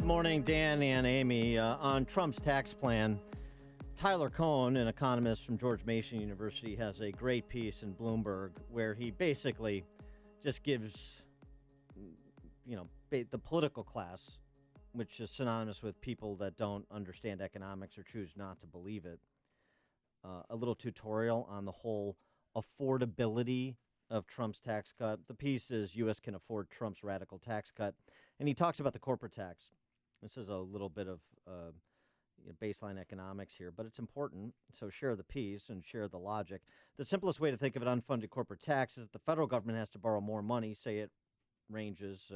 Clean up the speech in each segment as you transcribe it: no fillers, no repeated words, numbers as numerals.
morning, Dan and Amy. On Trump's tax plan, Tyler Cohn, an economist from George Mason University, has a great piece in Bloomberg where he basically just gives, the political class, which is synonymous with people that don't understand economics or choose not to believe it, a little tutorial on the whole affordability of Trump's tax cut. The piece is U.S. can afford Trump's radical tax cut. And he talks about the corporate tax. This is a little bit of baseline economics here, but it's important. So share the piece and share the logic. The simplest way to think of an unfunded corporate tax is that the federal government has to borrow more money, say it ranges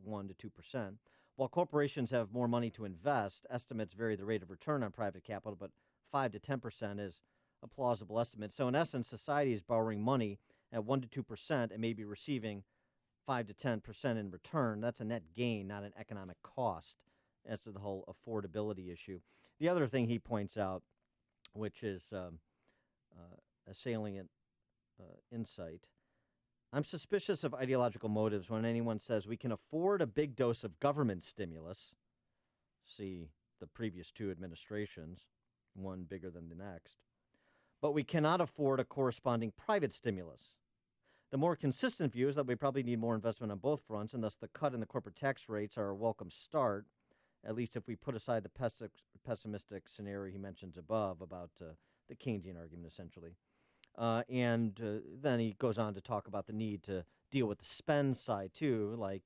1% to 2%. While corporations have more money to invest, estimates vary the rate of return on private capital, but 5 to 10% is a plausible estimate. So in essence, society is borrowing money at 1% to 2% and maybe receiving 5 to 10% in return. That's a net gain, not an economic cost, as to the whole affordability issue. The other thing he points out, which is a salient insight, I'm suspicious of ideological motives when anyone says we can afford a big dose of government stimulus. See the previous two administrations, one bigger than the next. But we cannot afford a corresponding private stimulus. The more consistent view is that we probably need more investment on both fronts, and thus the cut in the corporate tax rates are a welcome start, at least if we put aside the pessimistic scenario he mentions above about the Keynesian argument, essentially. And then he goes on to talk about the need to deal with the spend side, too, like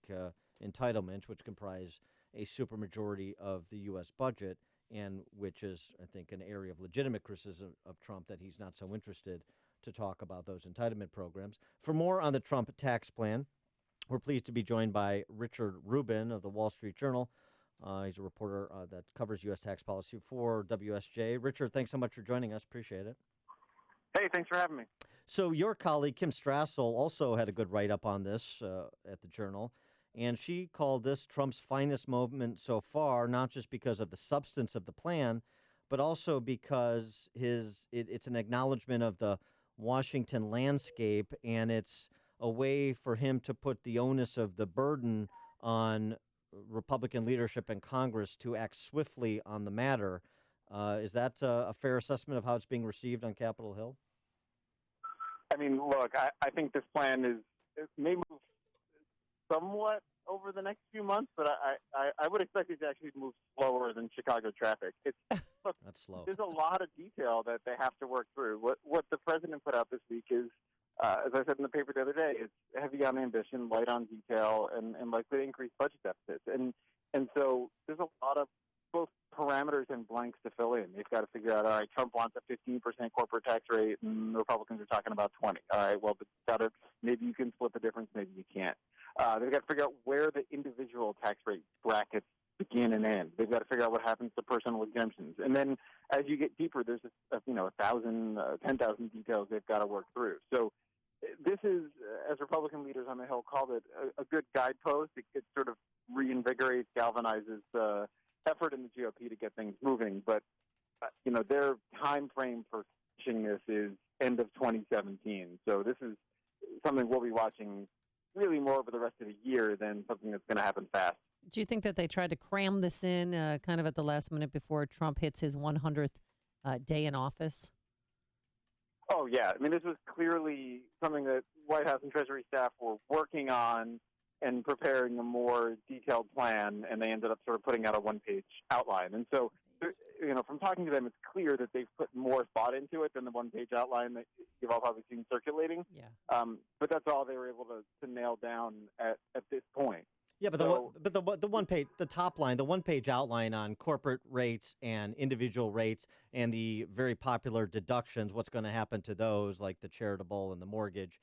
entitlements, which comprise a supermajority of the U.S. budget, and which is, I think, an area of legitimate criticism of Trump that he's not so interested to talk about those entitlement programs. For more on the Trump tax plan, we're pleased to be joined by Richard Rubin of the Wall Street Journal. He's a reporter that covers U.S. tax policy for WSJ. Richard, thanks so much for joining us. Appreciate it. Hey, thanks for having me. So your colleague, Kim Strassel, also had a good write-up on this at the Journal, and she called this Trump's finest moment so far, not just because of the substance of the plan, but also because it's an acknowledgement of the Washington landscape, and it's a way for him to put the onus of the burden on Republican leadership and Congress to act swiftly on the matter. Is that a fair assessment of how it's being received on Capitol Hill? I mean, look, I think this plan may move somewhat over the next few months, but I would expect it to actually move slower than Chicago traffic. Look, that's slow. There's a lot of detail that they have to work through. What the president put out this week is, as I said in the paper the other day, it's heavy on ambition, light on detail, and likely to increase budget deficits. And so there's a lot of both parameters and blanks to fill in. They've got to figure out, all right, Trump wants a 15% corporate tax rate, and the Republicans are talking about 20. All right, well, maybe you can split the difference, maybe you can't. They've got to figure out where the individual tax rate brackets begin and end. They've got to figure out what happens to personal exemptions. And then as you get deeper, there's 1,000, 10,000 details they've got to work through. So this is, as Republican leaders on the Hill called it, a good guidepost. It sort of reinvigorates, galvanizes the effort in the GOP to get things moving. But, their time frame for finishing this is end of 2017. So this is something we'll be watching really more over the rest of the year than something that's going to happen fast. Do you think that they tried to cram this in kind of at the last minute before Trump hits his 100th day in office? Oh, yeah. I mean, this was clearly something that White House and Treasury staff were working on and preparing a more detailed plan, and they ended up sort of putting out a one-page outline. And so, from talking to them, it's clear that they've put more thought into it than the one-page outline that you've all probably seen circulating. Yeah. But that's all they were able to nail down at this point. Yeah, but the one page, the top line, the one page outline on corporate rates and individual rates and the very popular deductions, what's going to happen to those, like the charitable and the mortgage,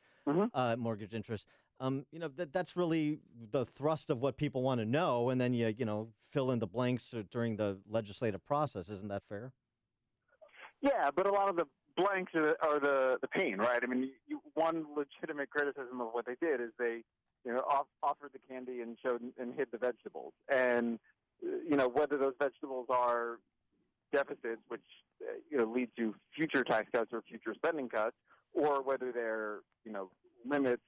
mortgage interest. That's really the thrust of what people want to know, and then you fill in the blanks during the legislative process. Isn't that fair? Yeah, but a lot of the blanks are the pain, right? I mean, one legitimate criticism of what they did is they offered the candy and showed and hid the vegetables. And, whether those vegetables are deficits, which, lead to future tax cuts or future spending cuts, or whether they're, limits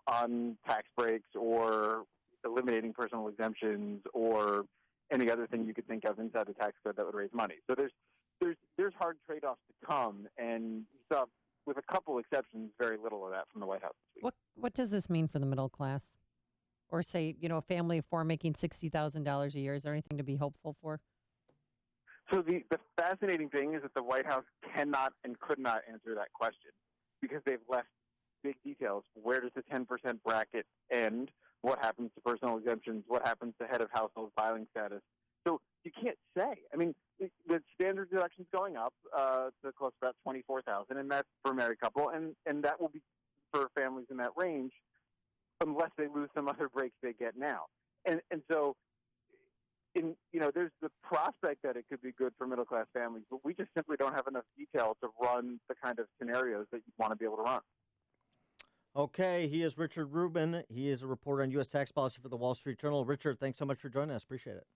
on tax breaks or eliminating personal exemptions or, any other thing you could think of inside the tax code that would raise money. So there's hard trade-offs to come, and you saw, with a couple exceptions, very little of that from the White House this week. What does this mean for the middle class? Or say, a family of four making $60,000 a year? Is there anything to be hopeful for? So the fascinating thing is that the White House cannot and could not answer that question because they've left big details. Where does the 10% bracket end? What happens to personal exemptions? What happens to head of household filing status? So you can't say. I mean, the standard deduction is going up to close to about $24,000, and that's for a married couple, and that will be for families in that range, unless they lose some other breaks they get now. And so, there's the prospect that it could be good for middle class families, but we just simply don't have enough detail to run the kind of scenarios that you want to be able to run. Okay, he is Richard Rubin. He is a reporter on U.S. tax policy for the Wall Street Journal. Richard, thanks so much for joining us. Appreciate it.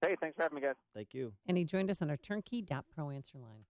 Hey, thanks for having me, guys. Thank you. And he joined us on our turnkey.pro answer line.